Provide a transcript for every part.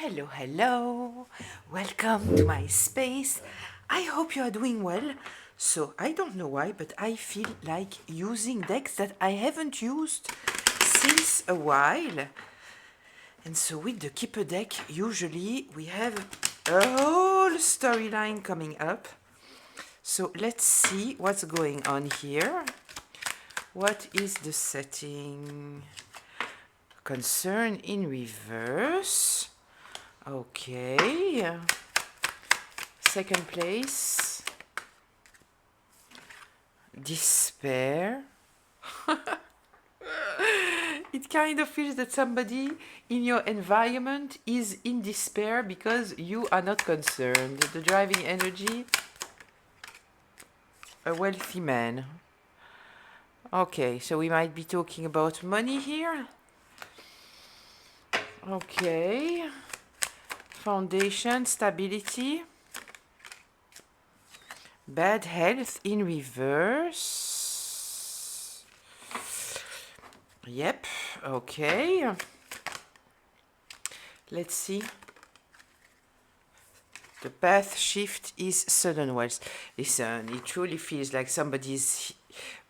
Hello, hello. Welcome to my space. I hope you are doing well. So, I don't know why, but I feel like using decks that I haven't used since a while. And so, with the Keeper deck, usually we have a whole storyline coming up. So, let's see what's going on here. What is the setting? Concern in reverse. Okay. Second place. Despair. It kind of feels that somebody in your environment is in despair because you are not concerned. The driving energy. A wealthy man. Okay, so we might be talking about money here. Okay. Foundation, stability. Bad health in reverse. Yep, okay. Let's see. The path shift is sudden wealth. Listen, it truly feels like somebody's...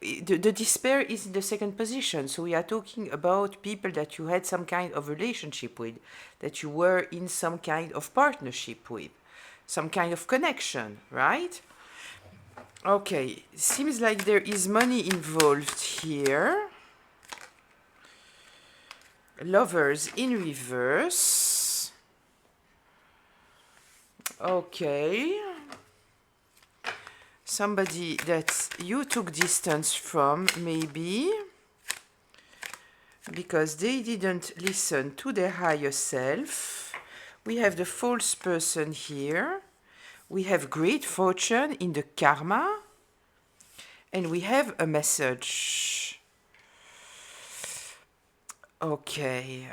The despair is in the second position. So we are talking about people that you had some kind of relationship with, that you were in some kind of partnership with, some kind of connection, right? Okay, seems like there is money involved here. Lovers in reverse. Okay. Somebody that you took distance from, maybe, because they didn't listen to their higher self. We have the false person here. We have great fortune in the karma. And we have a message. Okay.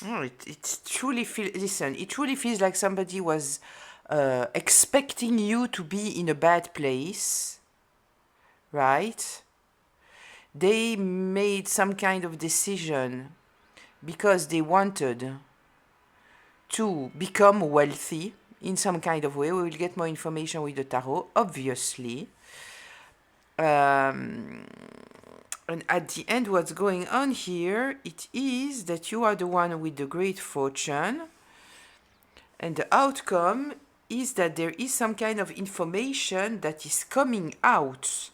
Oh, it truly feels, listen, it truly feels like somebody was expecting you to be in a bad place, right? They made some kind of decision because they wanted to become wealthy in some kind of way. We will get more information with the tarot, obviously. And at the end, what's going on here, it is that you are the one with the great fortune. And the outcome is that there is some kind of information that is coming out.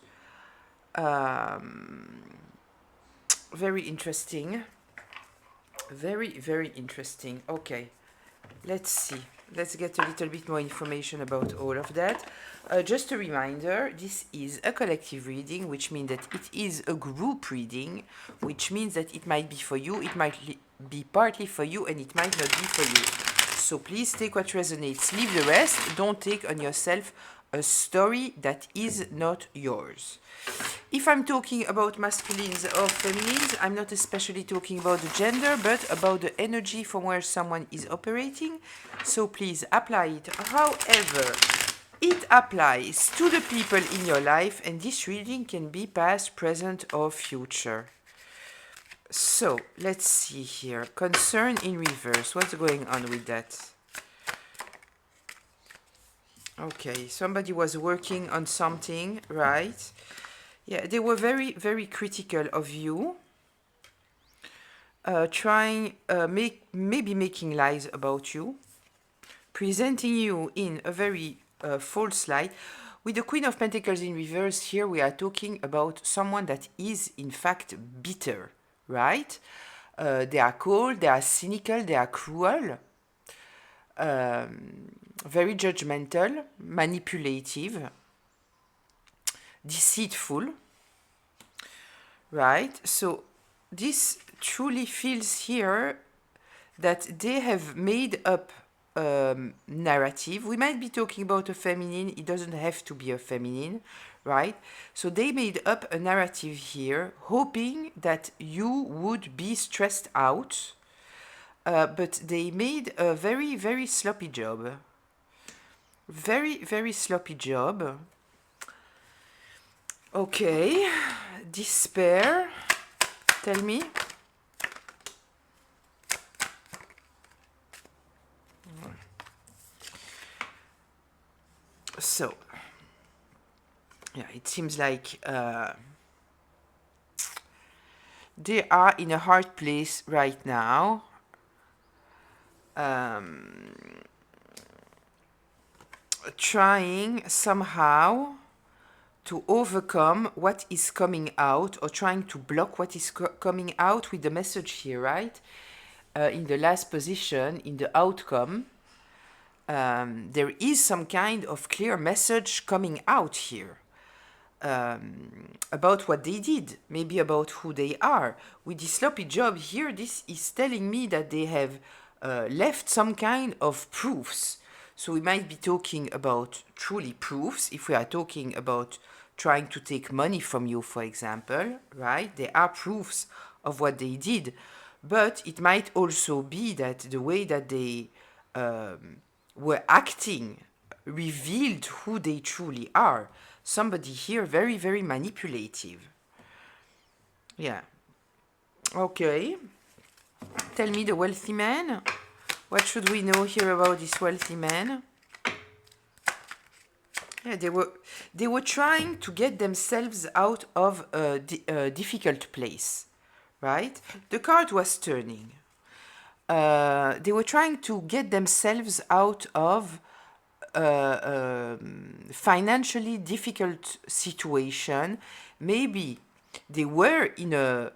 Very interesting. Very, very interesting. Okay, let's see. Let's get a little bit more information about all of that. Just a reminder, this is a collective reading, which means that it is a group reading, which means that it might be for you, it might be partly for you, and it might not be for you. So please take what resonates, leave the rest. Don't take on yourself a story that is not yours. If I'm talking about masculines or feminines, I'm not especially talking about the gender, but about the energy from where someone is operating. So please apply it however it applies to the people in your life, and this reading can be past, present, or future. So let's see here. Concern in reverse. What's going on with that? Okay, somebody was working on something, right? Yeah, they were very, very critical of you. Maybe making lies about you. Presenting you in a very false light. With the Queen of Pentacles in reverse, here we are talking about someone that is in fact bitter, right? They are cold, they are cynical, they are cruel, very judgmental, manipulative, deceitful, right? So this truly feels here that they have made up narrative. We might be talking about a feminine, it doesn't have to be a feminine, right? So they made up a narrative here, hoping that you would be stressed out, but they made a very, very sloppy job. Very, very sloppy job. Okay, despair, tell me. So, yeah, it seems like they are in a hard place right now. Trying somehow to overcome what is coming out, or trying to block what is coming out with the message here, right? In the last position, in the outcome, there is some kind of clear message coming out here. About what they did, maybe about who they are. With this sloppy job here, this is telling me that they have left some kind of proofs. So we might be talking about truly proofs if we are talking about trying to take money from you, for example, right? There are proofs of what they did, but it might also be that the way that they were acting revealed who they truly are. Somebody here very, very manipulative. Yeah. Okay. Tell me the wealthy man. What should we know here about this wealthy man? Yeah, they were trying to get themselves out of a difficult place, right? The card was turning. They were trying to get themselves out of financially difficult situation. Maybe they were in a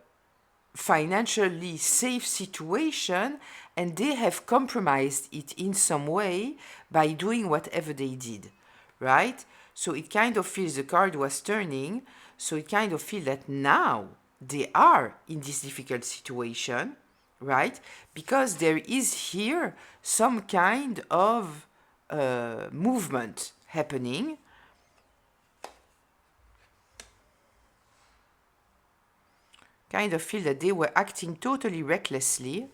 financially safe situation and they have compromised it in some way by doing whatever they did, right? So it kind of feels the card was turning, so it kind of feels that now they are in this difficult situation, right? Because there is here some kind of movement happening. Kind of feel that they were acting totally recklessly.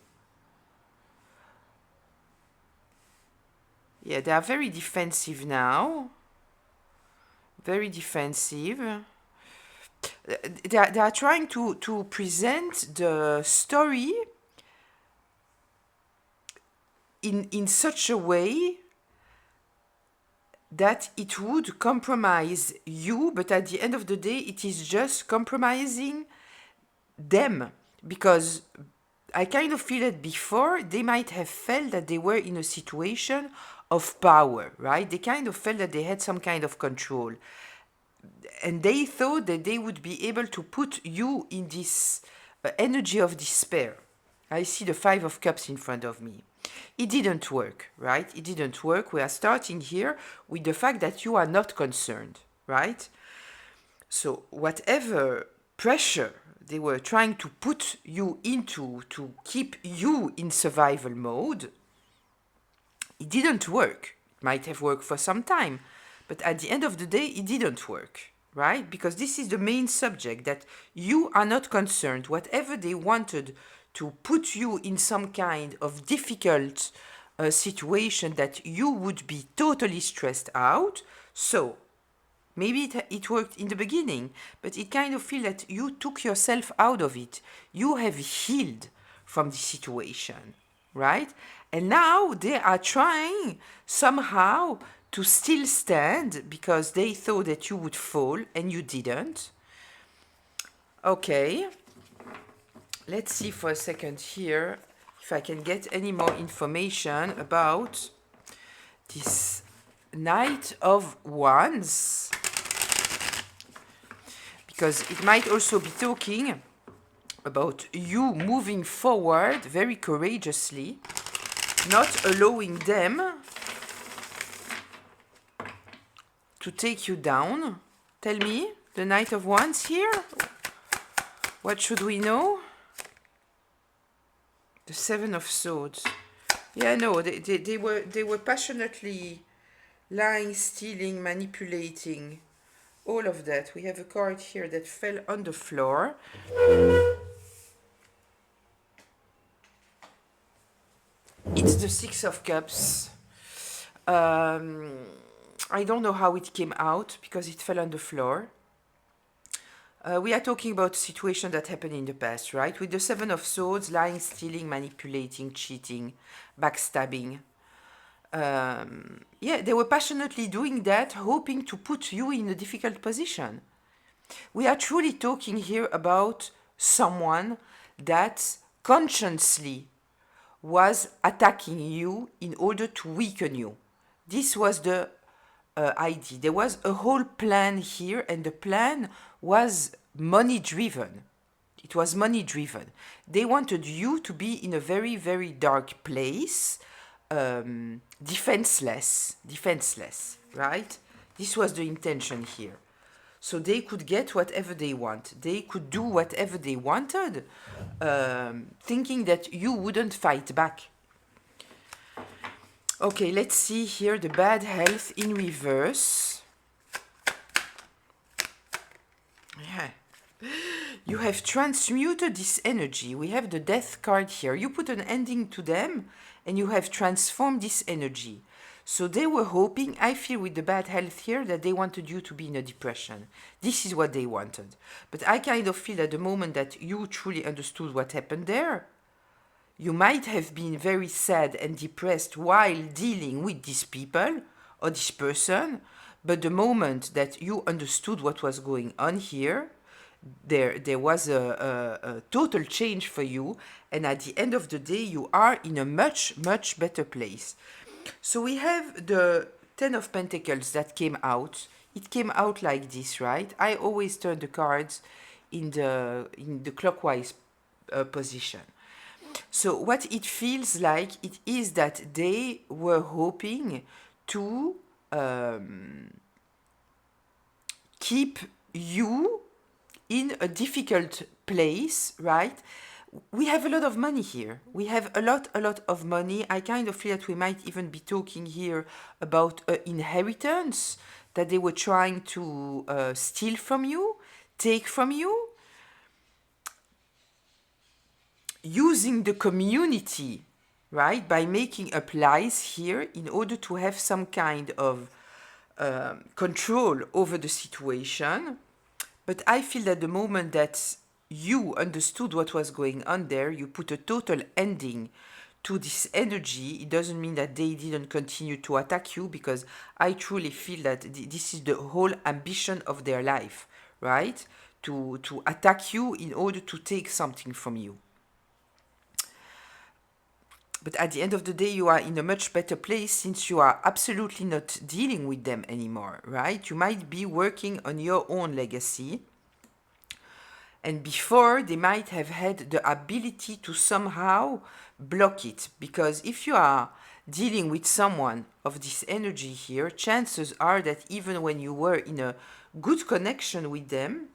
Yeah, they are very defensive now. Very defensive. They are trying to present the story in such a way that it would compromise you, but at the end of the day, it is just compromising them. Because I kind of feel that before, they might have felt that they were in a situation of power, right? They kind of felt that they had some kind of control. And they thought that they would be able to put you in this energy of despair. I see the Five of Cups in front of me. It didn't work, right? It didn't work. We are starting here with the fact that you are not concerned, right? So whatever pressure they were trying to put you into to keep you in survival mode, it didn't work. It might have worked for some time, but at the end of the day, it didn't work, right? Because this is the main subject, that you are not concerned. Whatever they wanted to put you in some kind of difficult situation that you would be totally stressed out. So maybe it worked in the beginning, but it kind of feels that you took yourself out of it. You have healed from the situation, right? And now they are trying somehow to still stand because they thought that you would fall and you didn't. Okay. Let's see for a second here if I can get any more information about this Knight of Wands. Because it might also be talking about you moving forward very courageously, not allowing them to take you down. Tell me, the Knight of Wands here, what should we know? The Seven of Swords. Yeah, no, they were passionately lying, stealing, manipulating, all of that. We have a card here that fell on the floor. It's the Six of Cups. I don't know how it came out because it fell on the floor. We are talking about a situation that happened in the past, right? With the Seven of Swords, lying, stealing, manipulating, cheating, backstabbing. Yeah, they were passionately doing that, hoping to put you in a difficult position. We are truly talking here about someone that consciously was attacking you in order to weaken you. This was the idea. There was a whole plan here, and the plan was money driven. It was money driven. They wanted you to be in a very, very dark place, defenseless, right? This was the intention here. So they could get whatever they want. They could do whatever they wanted, thinking that you wouldn't fight back. Okay, let's see here the bad health in reverse. Yeah. You have transmuted this energy. We have the death card here. You put an ending to them and you have transformed this energy. So they were hoping, I feel with the bad health here, that they wanted you to be in a depression. This is what they wanted. But I kind of feel at the moment that you truly understood what happened there, you might have been very sad and depressed while dealing with these people or this person, but the moment that you understood what was going on here, there was a total change for you, and at the end of the day, you are in a much, much better place. So we have the Ten of Pentacles that came out. It came out like this, right? I always turn the cards in the clockwise position. So what it feels like, it is that they were hoping to keep you in a difficult place, right? We have a lot of money here. We have a lot of money. I kind of feel that we might even be talking here about inheritance that they were trying to steal from you, take from you, using the community, right, by making up lies here in order to have some kind of control over the situation. But I feel that the moment that you understood what was going on there, you put a total ending to this energy. It doesn't mean that they didn't continue to attack you, because I truly feel that this is the whole ambition of their life, right? To attack you in order to take something from you. But at the end of the day, you are in a much better place since you are absolutely not dealing with them anymore, right? You might be working on your own legacy. And before, they might have had the ability to somehow block it. Because if you are dealing with someone of this energy here, chances are that even when you were in a good connection with them,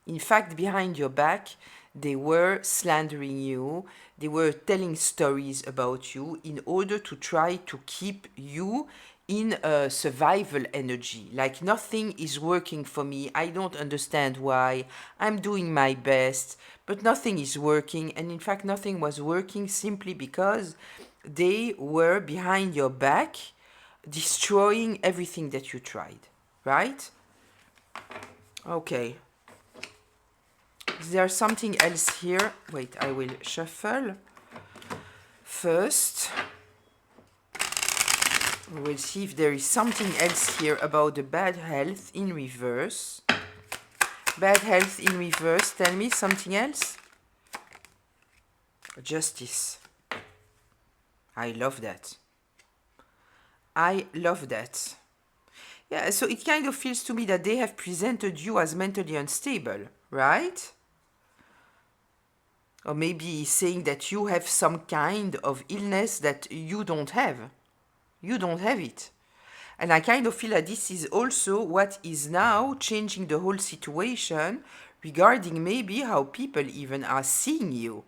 in fact, behind your back, they were slandering you, they were telling stories about you in order to try to keep you in a survival energy. Like, nothing is working for me, I don't understand why, I'm doing my best, but nothing is working. And in fact, nothing was working simply because they were behind your back, destroying everything that you tried, right? Okay. Is there something else here? Wait, I will shuffle. First, we will see if there is something else here about the bad health in reverse. Bad health in reverse, tell me something else. Justice. I love that. I love that. Yeah, so it kind of feels to me that they have presented you as mentally unstable, right? Or maybe saying that you have some kind of illness that you don't have. You don't have it. And I kind of feel that this is also what is now changing the whole situation regarding maybe how people even are seeing you.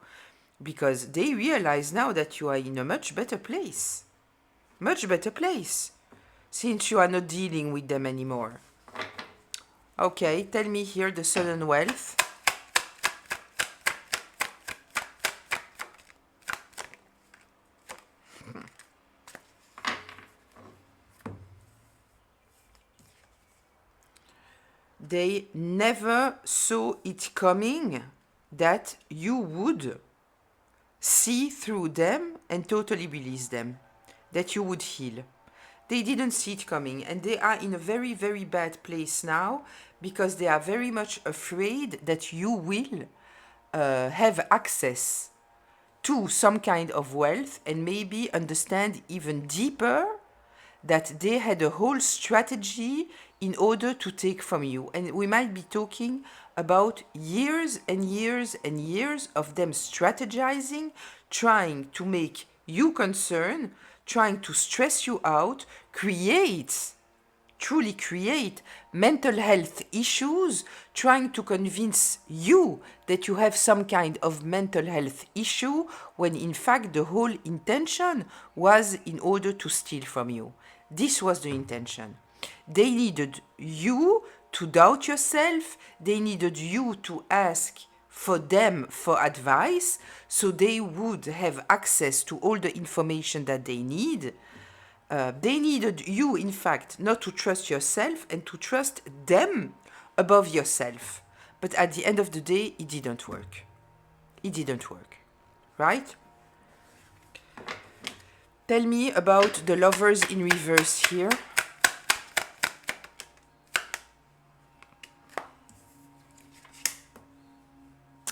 Because they realize now that you are in a much better place. Much better place. Since you are not dealing with them anymore. Okay, tell me here the sudden wealth. they never saw it coming that you would see through them and totally release them, that you would heal. They didn't see it coming, and they are in a very, very bad place now because they are very much afraid that you will have access to some kind of wealth and maybe understand even deeper that they had a whole strategy in order to take from you. And we might be talking about years and years and years of them strategizing, trying to make you concerned, trying to stress you out, truly create mental health issues, trying to convince you that you have some kind of mental health issue, when in fact the whole intention was in order to steal from you. This was the intention. They needed you to doubt yourself. They needed you to ask for them for advice so they would have access to all the information that they need. They needed you, in fact, not to trust yourself and to trust them above yourself. But at the end of the day, it didn't work. It didn't work, right? Tell me about the Lovers in reverse here.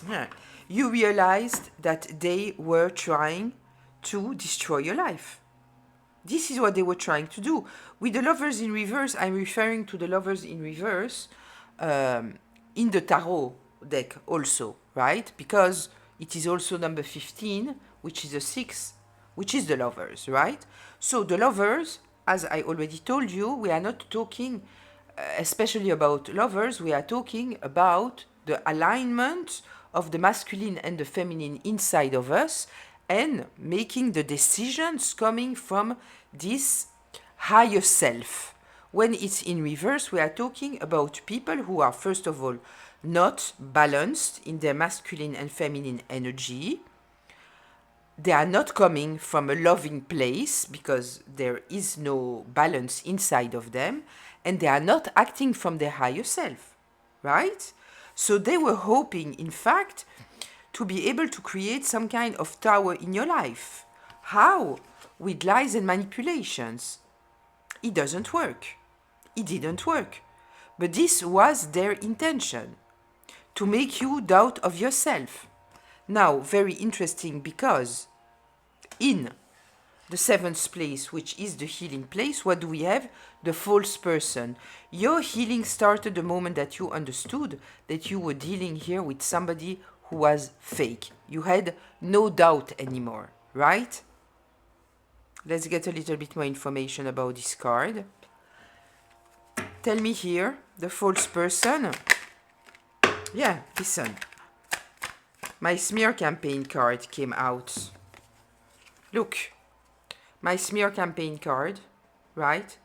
Yeah. You realized that they were trying to destroy your life. This is what they were trying to do. With the Lovers in reverse, I'm referring to the Lovers in reverse in the Tarot deck also, right? Because it is also number 15, which is a 6, which is the Lovers, right? So the Lovers, as I already told you, we are not talking especially about lovers, we are talking about the alignment of the masculine and the feminine inside of us and making the decisions coming from this higher self. When it's in reverse, we are talking about people who are, first of all, not balanced in their masculine and feminine energy. They are not coming from a loving place because there is no balance inside of them, and they are not acting from their higher self, right? So they were hoping, in fact, to be able to create some kind of tower in your life. How? With lies and manipulations. It doesn't work. It didn't work. But this was their intention, to make you doubt of yourself. Now, very interesting, because in the 7th place, which is the healing place, what do we have? The false person. Your healing started the moment that you understood that you were dealing here with somebody who was fake. You had no doubt anymore, right? Let's get a little bit more information about this card. Tell me here, the false person. Yeah, listen. My smear campaign card came out. Look, my smear campaign card, right?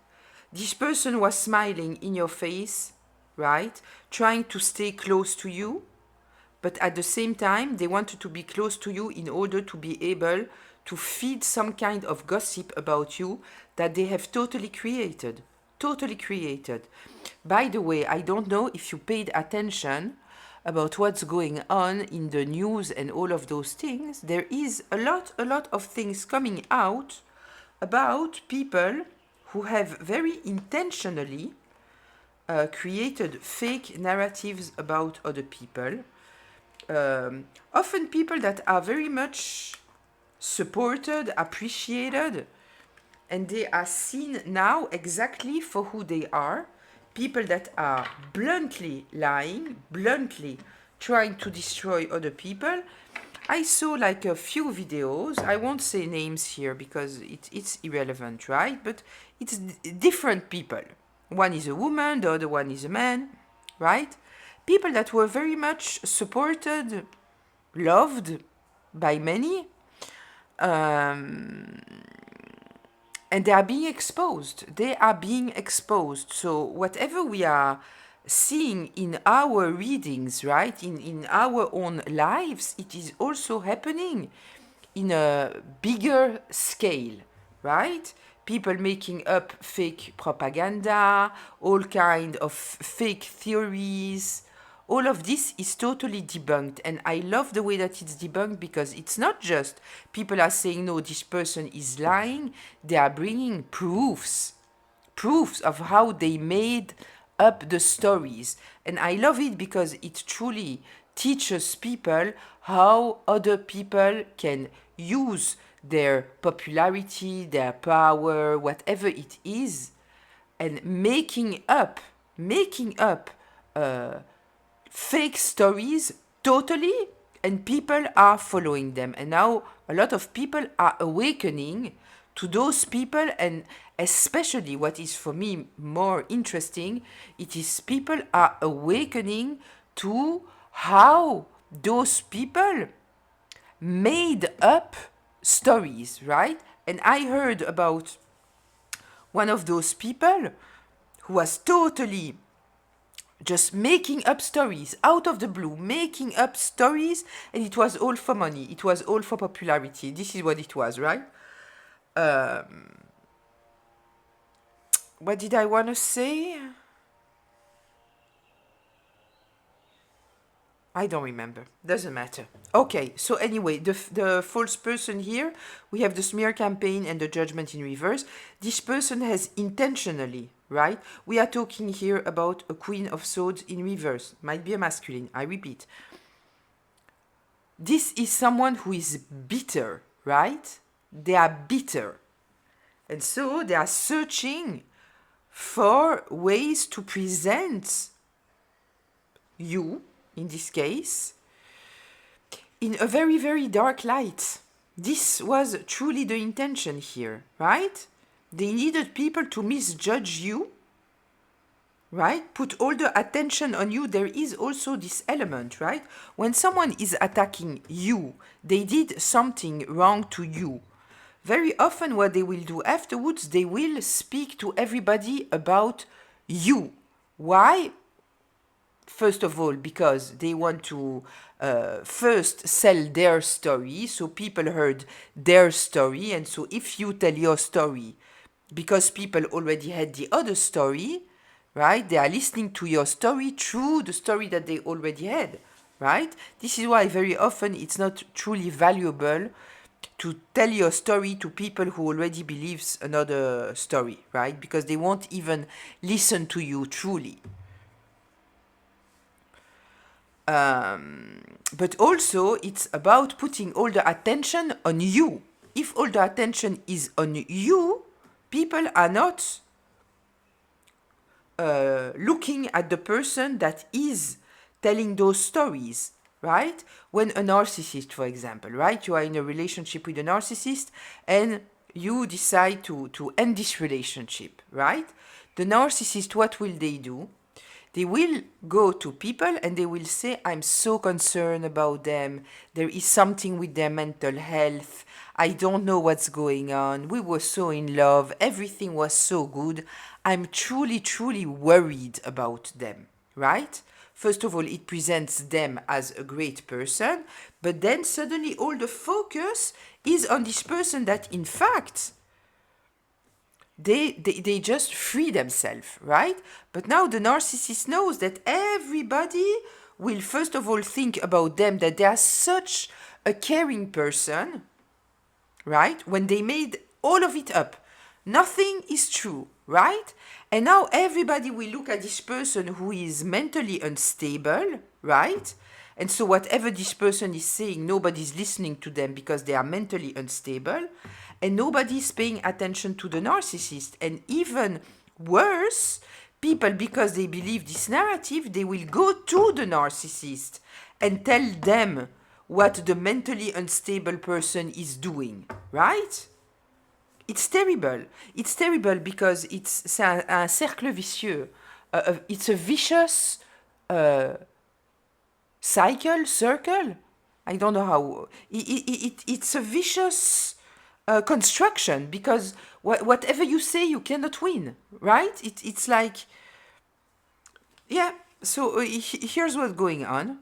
This person was smiling in your face, right? Trying to stay close to you, but at the same time, they wanted to be close to you in order to be able to feed some kind of gossip about you that they have totally created. Totally created. By the way, I don't know if you paid attention about what's going on in the news and all of those things. There is a lot of things coming out about people who have very intentionally created fake narratives about other people. Often people that are very much supported, appreciated, and they are seen now exactly for who they are. People that are bluntly lying, bluntly trying to destroy other people. I saw like a few videos. I won't say names here because it's irrelevant, right? But it's different people. One is a woman, the other one is a man, right? People that were very much supported, loved by many. And they are being exposed. They are being exposed. So whatever we are seeing in our readings, right, in our own lives, it is also happening in a bigger scale, right? people making up fake propaganda, all kind of fake theories. All of this is totally debunked, and I love the way that it's debunked because it's not just people are saying, no, this person is lying, they are bringing proofs of how they made up the stories. And I love it because it truly teaches people how other people can use their popularity, their power, whatever it is, and making up uh, fake stories totally, and people are following them. And now a lot of people are awakening to those people, and especially what is for me more interesting, it is people are awakening to how those people made up stories, right? And I heard about one of those people who was totally just making up stories out of the blue, making up stories, and it was all for money, it was all for popularity. This is what it was, right? What did I want to say? I don't remember. Doesn't matter. Okay, so anyway, the false person here, we have the smear campaign and the judgment in reverse. This person has intentionally, right? We are talking here about a Queen of Swords in reverse. Might be a masculine, I repeat. This is someone who is bitter, right? They are bitter. And so they are searching for ways to present you, in this case, in a very, very dark light. This was truly the intention here, right? They needed people to misjudge you, right? Put all the attention on you. There is also this element, right? When someone is attacking you, they did something wrong to you. Very often what they will do afterwards, they will speak to everybody about you. Why? First of all, because they want to first sell their story, so people heard their story, and so if you tell your story, because people already had the other story, right, they are listening to your story through the story that they already had, right? This is why very often it's not truly valuable to tell your story to people who already believes another story, right? Because they won't even listen to you truly. But also it's about putting all the attention on you. If all the attention is on you, people are not looking at the person that is telling those stories, right? When a narcissist, for example, right? You are in a relationship with a narcissist and you decide to end this relationship, right? The narcissist, what will they do? They will go to people and they will say, I'm so concerned about them. There is something with their mental health. I don't know what's going on. We were so in love. Everything was so good. I'm truly, truly worried about them, right? First of all, it presents them as a great person, but then suddenly all the focus is on this person that, in fact, they just free themselves, right? But now the narcissist knows that everybody will first of all think about them, that they are such a caring person, right? When they made all of it up, nothing is true, right? And now everybody will look at this person who is mentally unstable, right? And so whatever this person is saying, nobody's listening to them because they are mentally unstable, and nobody's paying attention to the narcissist. And even worse, people, because they believe this narrative, they will go to the narcissist and tell them what the mentally unstable person is doing, right? It's terrible. It's terrible because c'est un cercle vicieux. It's a vicious circle. I don't know how. It's a vicious construction because whatever you say, you cannot win, right? It's like, yeah. So here's what's going on.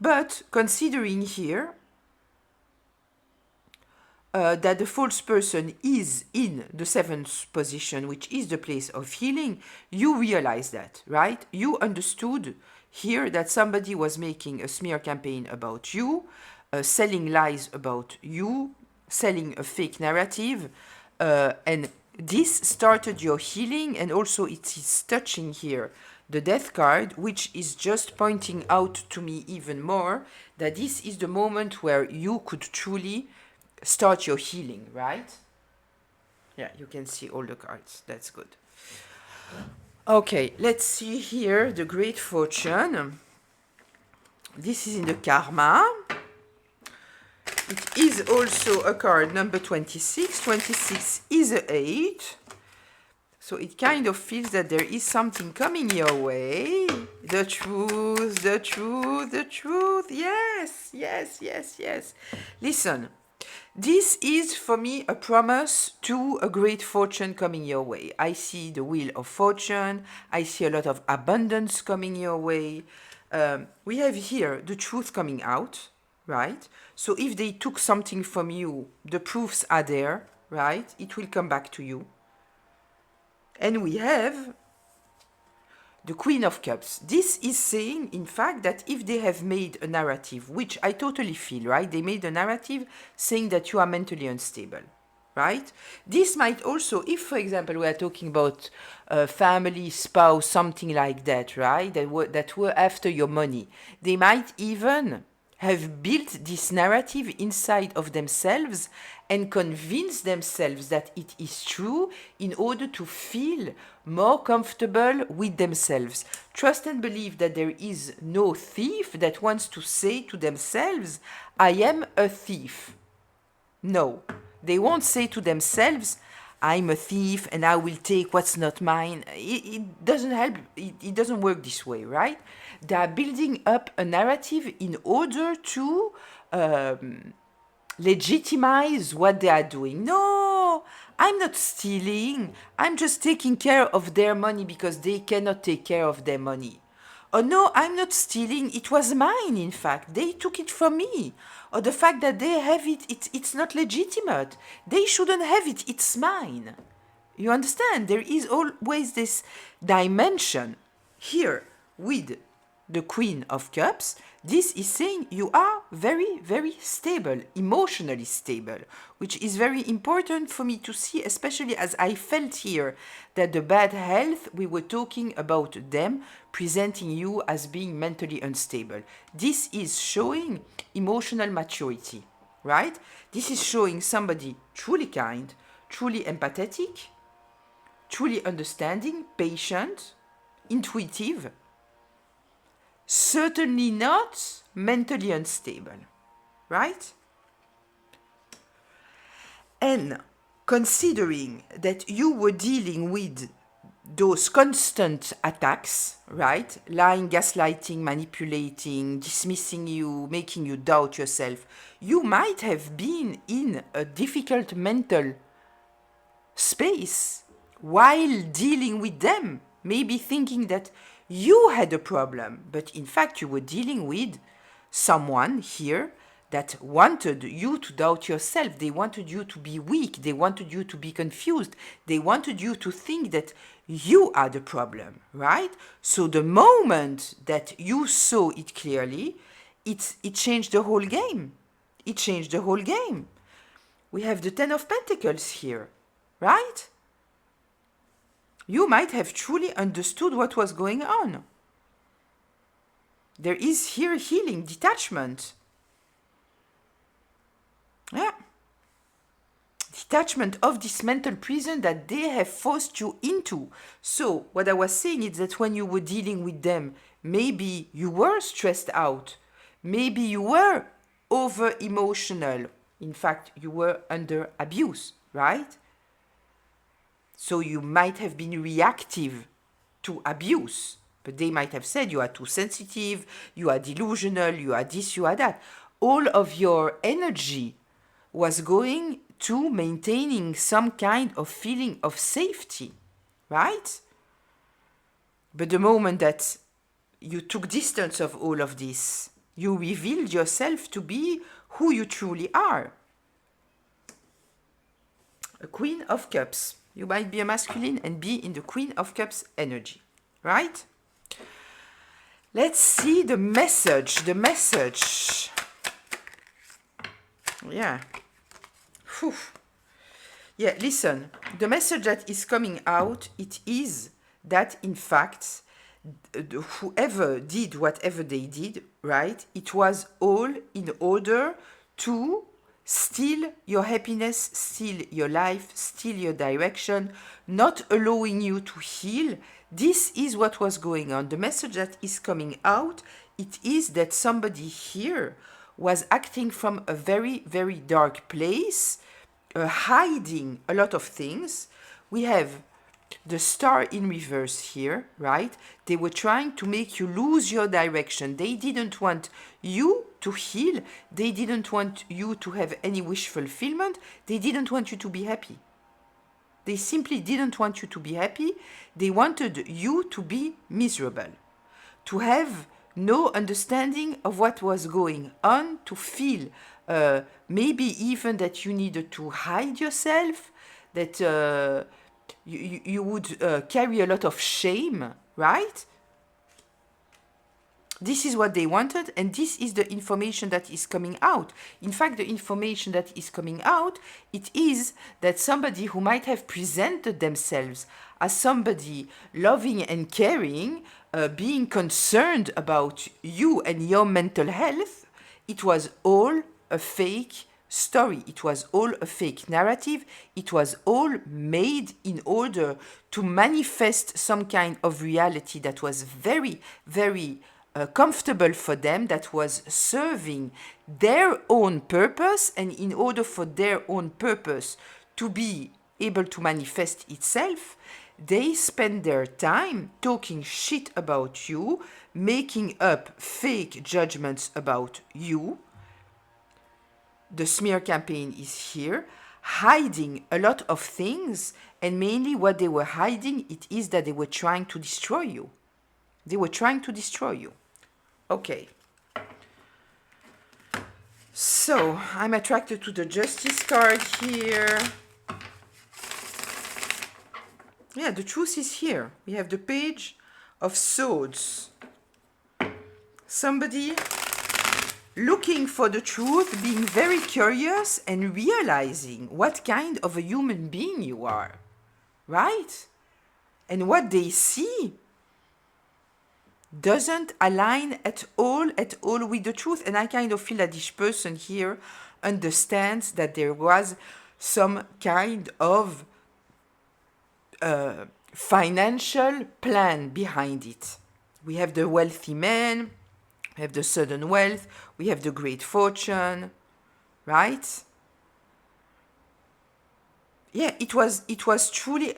But considering here, that the false person is in the seventh position, which is the place of healing, you realize that, right? You understood here that somebody was making a smear campaign about you, selling lies about you, selling a fake narrative, and this started your healing, and also it is touching here the death card, which is just pointing out to me even more that this is the moment where you could truly start your healing, right? Yeah, you can see all the cards. That's good. Okay, let's see here the Great Fortune. This is in the Karma. It is also a card number 26. 26 is an 8. So it kind of feels that there is something coming your way. The truth, the truth, the truth. Yes, yes, yes, yes. Listen, this is for me a promise to a great fortune coming your way. I see the wheel of fortune. I see a lot of abundance coming your way. We have here the truth coming out, right? So if they took something from you, the proofs are there, right? It will come back to you. And we have the Queen of Cups. This is saying, in fact, that if they have made a narrative, which I totally feel, right? They made a narrative saying that you are mentally unstable, right? This might also, if, for example, we are talking about family, spouse, something like that, right? That were after your money. They might even have built this narrative inside of themselves and convinced themselves that it is true in order to feel more comfortable with themselves. Trust and believe that there is no thief that wants to say to themselves, I am a thief. No, they won't say to themselves, I'm a thief and I will take what's not mine. It doesn't help. It doesn't work this way, right? They are building up a narrative in order to legitimize what they are doing. No, I'm not stealing. I'm just taking care of their money because they cannot take care of their money. Oh no, I'm not stealing. It was mine, in fact. They took it from me. Or the fact that they have it, it's not legitimate. They shouldn't have it. It's mine. You understand? There is always this dimension here with the Queen of Cups. This is saying you are very, very stable, emotionally stable, which is very important for me to see, especially as I felt here that the bad health, we were talking about them presenting you as being mentally unstable. This is showing emotional maturity, right? This is showing somebody truly kind, truly empathetic, truly understanding, patient, intuitive, certainly not mentally unstable, right? And considering that you were dealing with those constant attacks, right? Lying, gaslighting, manipulating, dismissing you, making you doubt yourself, you might have been in a difficult mental space while dealing with them, maybe thinking that you had a problem, but in fact you were dealing with someone here that wanted you to doubt yourself. They wanted you to be weak. They wanted you to be confused. They wanted you to think that you are the problem, right? So the moment that you saw it clearly, it changed the whole game. It changed the whole game. We have the Ten of Pentacles here, right? You might have truly understood what was going on. There is here healing, detachment. Yeah. Detachment of this mental prison that they have forced you into. So, what I was saying is that when you were dealing with them, maybe you were stressed out. Maybe you were over emotional. In fact, you were under abuse, right? So you might have been reactive to abuse. But they might have said you are too sensitive, you are delusional, you are this, you are that. All of your energy was going to maintaining some kind of feeling of safety, right? But the moment that you took distance of all of this, you revealed yourself to be who you truly are. A Queen of Cups. You might be a masculine and be in the Queen of Cups energy, right? Let's see the message. The message. Yeah. Whew. Yeah, listen. The message that is coming out, it is that, in fact, whoever did whatever they did, right, it was all in order to steal your happiness, steal your life, steal your direction, not allowing you to heal. This is what was going on. The message that is coming out, it is that somebody here was acting from a very, very dark place, hiding a lot of things. We have the star in reverse here, right? They were trying to make you lose your direction. They didn't want you to heal. They didn't want you to have any wish fulfillment. They didn't want you to be happy. They simply didn't want you to be happy. They wanted you to be miserable, to have no understanding of what was going on, to feel maybe even that you needed to hide yourself, that you would carry a lot of shame, right? This is what they wanted, and this is the information that is coming out. In fact, the information that is coming out, it is that somebody who might have presented themselves as somebody loving and caring, being concerned about you and your mental health, it was all a fake story. It was all a fake narrative. It was all made in order to manifest some kind of reality that was very, very comfortable for them, that was serving their own purpose, and in order for their own purpose to be able to manifest itself, they spend their time talking shit about you, making up fake judgments about you. The smear campaign is here, hiding a lot of things, and mainly what they were hiding, it is that they were trying to destroy you. They were trying to destroy you. Okay. So, I'm attracted to the Justice card here. Yeah, the truth is here. We have the Page of Swords. Somebody looking for the truth, being very curious and realizing what kind of a human being you are, right? And what they see doesn't align at all with the truth. And I kind of feel that this person here understands that there was some kind of financial plan behind it. We have the wealthy man, we have the sudden wealth, we have the great fortune, right? Yeah, it was truly,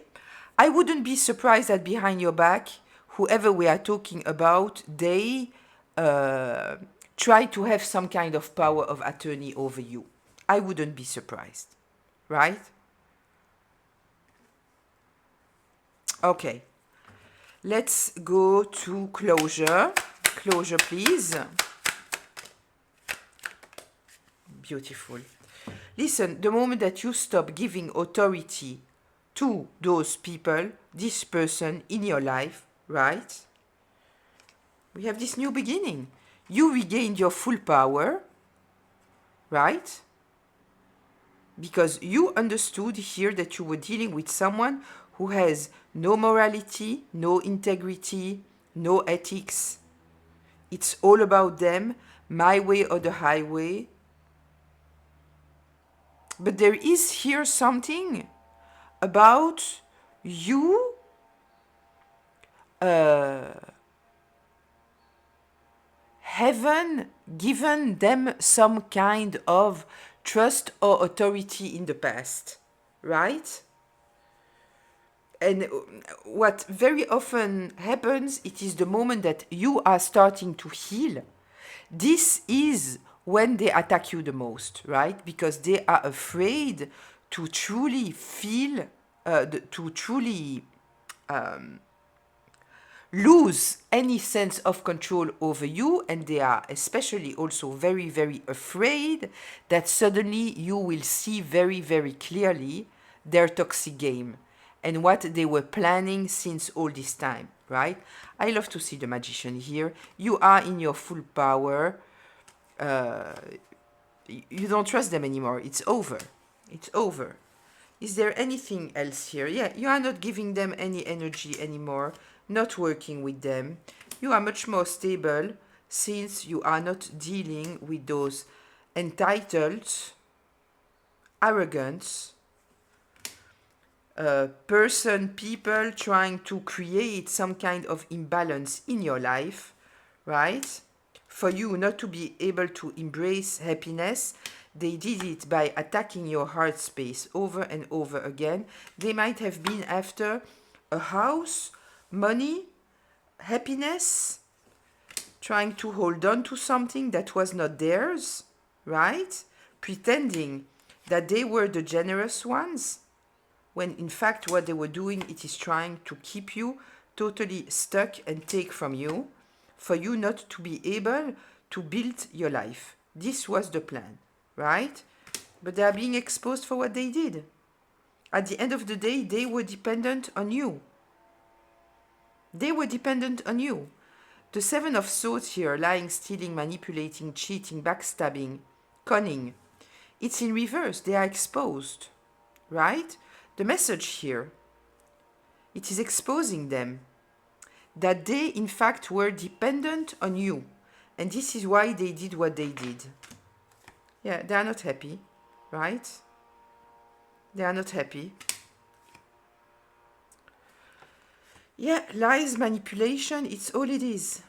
I wouldn't be surprised that behind your back, whoever we are talking about, they try to have some kind of power of attorney over you. I wouldn't be surprised, right? Okay, let's go to closure. Closure, please. Beautiful. Listen, the moment that you stop giving authority to those people, this person in your life, right? We have this new beginning. You regained your full power, right? Because you understood here that you were dealing with someone who has no morality, no integrity, no ethics. It's all about them, my way or the highway. But there is here something about you haven't given them some kind of trust or authority in the past, right? And what very often happens, it is the moment that you are starting to heal. This is when they attack you the most, right? Because they are afraid to truly feel, to truly lose any sense of control over you, and they are especially also very, very afraid that suddenly you will see very, very clearly their toxic game and what they were planning since all this time, right? I love to see the magician here. You are in your full power. You don't trust them anymore. It's over. It's over. Is there anything else here? Yeah, you are not giving them any energy anymore, not working with them. You are much more stable since you are not dealing with those entitled, arrogant people trying to create some kind of imbalance in your life, right? For you not to be able to embrace happiness, they did it by attacking your heart space over and over again. They might have been after a house, money, happiness, trying to hold on to something that was not theirs, right? Pretending that they were the generous ones, when in fact what they were doing, it is trying to keep you totally stuck and take from you, for you not to be able to build your life. This was the plan, right? But they are being exposed for what they did. At the end of the day, they were dependent on you. They were dependent on you. The Seven of Swords here, lying, stealing, manipulating, cheating, backstabbing, cunning. It's in reverse. They are exposed, right? The message here, it is exposing them that they in fact were dependent on you. And this is why they did what they did. Yeah, they are not happy, right? They are not happy. Yeah, lies, manipulation, it's all it is.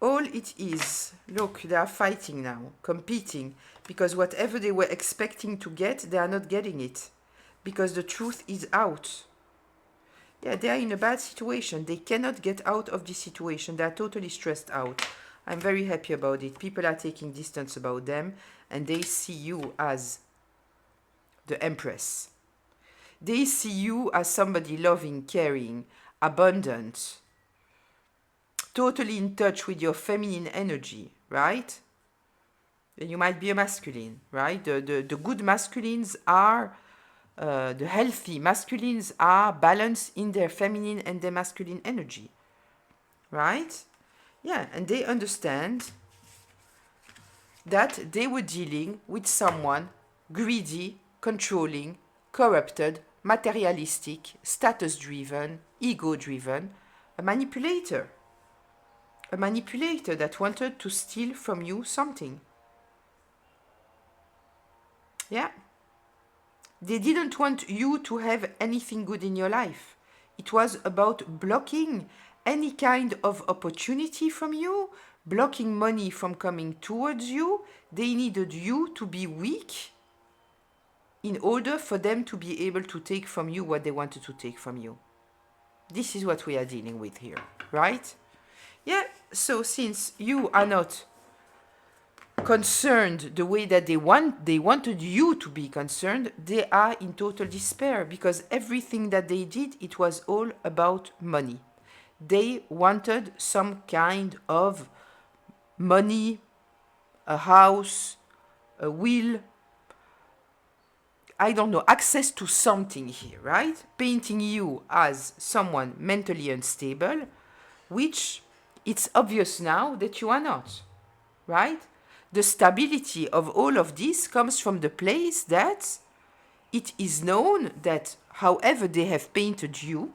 All it is. Look, they are fighting now, competing, because whatever they were expecting to get, they are not getting it. Because the truth is out. Yeah, they are in a bad situation. They cannot get out of this situation. They are totally stressed out. I'm very happy about it. People are taking distance about them, and they see you as the Empress. They see you as somebody loving, caring, abundant, totally in touch with your feminine energy, right? You might be a masculine, right? The good masculines are, the healthy masculines are balanced in their feminine and their masculine energy, right? Yeah, and they understand that they were dealing with someone greedy, controlling, corrupted, materialistic, status-driven, ego-driven, a manipulator that wanted to steal from you something. Yeah. They didn't want you to have anything good in your life. It was about blocking any kind of opportunity from you, blocking money from coming towards you. They needed you to be weak in order for them to be able to take from you what they wanted to take from you. This is what we are dealing with here, right? Yeah, so since you are not concerned the way that they wanted you to be concerned, they are in total despair, because everything that they did, it was all about money. They wanted some kind of money, a house, a will, I don't know, access to something here, right? Painting you as someone mentally unstable, which it's obvious now that you are not, right? The stability of all of this comes from the place that it is known that however they have painted you,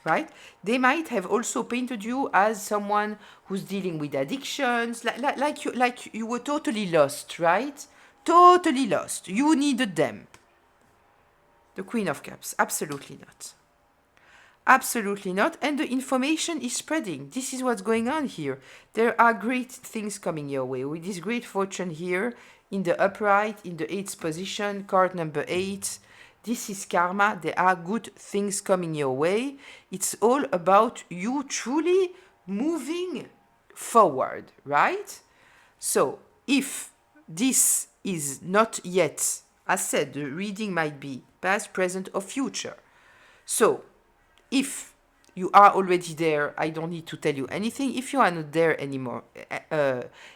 right? They might have also painted you as someone who's dealing with addictions, like you were totally lost, right? Totally lost. You needed them. The Queen of Cups, absolutely not. Absolutely not. And the information is spreading. This is what's going on here. There are great things coming your way. With this great fortune here, in the upright, in the 8th position, card number 8. This is karma. There are good things coming your way. It's all about you truly moving forward, right? So, if this is not yet, as said, the reading might be past, present, or future. So, if you are already there, I don't need to tell you anything. If you are not there anymore,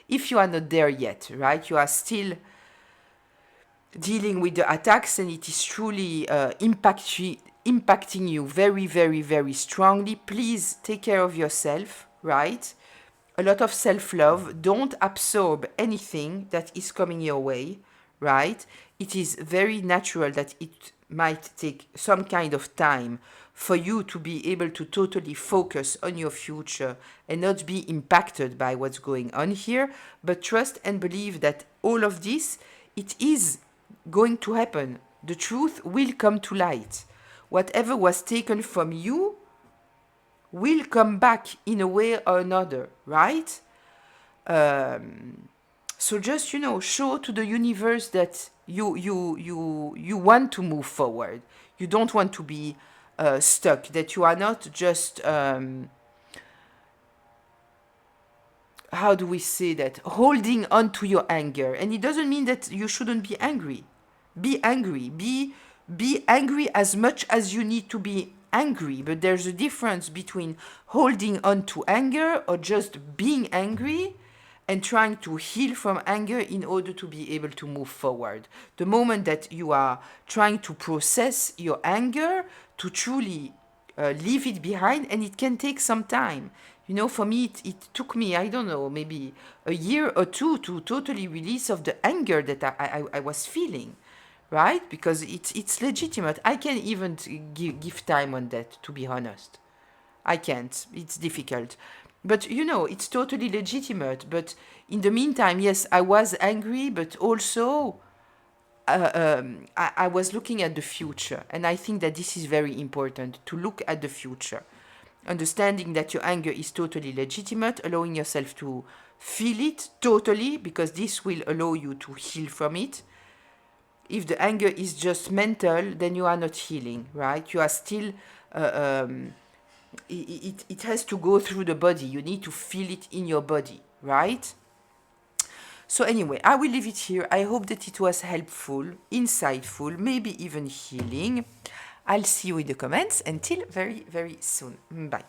if you are not there yet, right, you are still dealing with the attacks, and it is truly impacting you very, very, very strongly. Please take care of yourself, right? A lot of self-love. Don't absorb anything that is coming your way, right? It is very natural that it might take some kind of time for you to be able to totally focus on your future and not be impacted by what's going on here. But trust and believe that all of this, it is going to happen. The truth will come to light. Whatever was taken from you will come back in a way or another, right? So just, show to the universe that you want to move forward. You don't want to be stuck. That you are not just how do we say that, holding on to your anger. And it doesn't mean that you shouldn't be angry. Be angry. Be angry as much as you need to be angry. But there's a difference between holding on to anger or just being angry and trying to heal from anger in order to be able to move forward. The moment that you are trying to process your anger, to truly leave it behind, and it can take some time. For me, it took me, I don't know, maybe a year or two to totally release of the anger that I was feeling, right? Because it's legitimate. I can't even give time on that, to be honest. I can't. It's difficult. But, it's totally legitimate. But in the meantime, yes, I was angry, but also I was looking at the future. And I think that this is very important, to look at the future. Understanding that your anger is totally legitimate, allowing yourself to feel it totally, because this will allow you to heal from it. If the anger is just mental, then you are not healing, right? You are still, it has to go through the body. You need to feel it in your body, right? So anyway, I will leave it here. I hope that it was helpful, insightful, maybe even healing. I'll see you in the comments. Until very, very soon. Bye.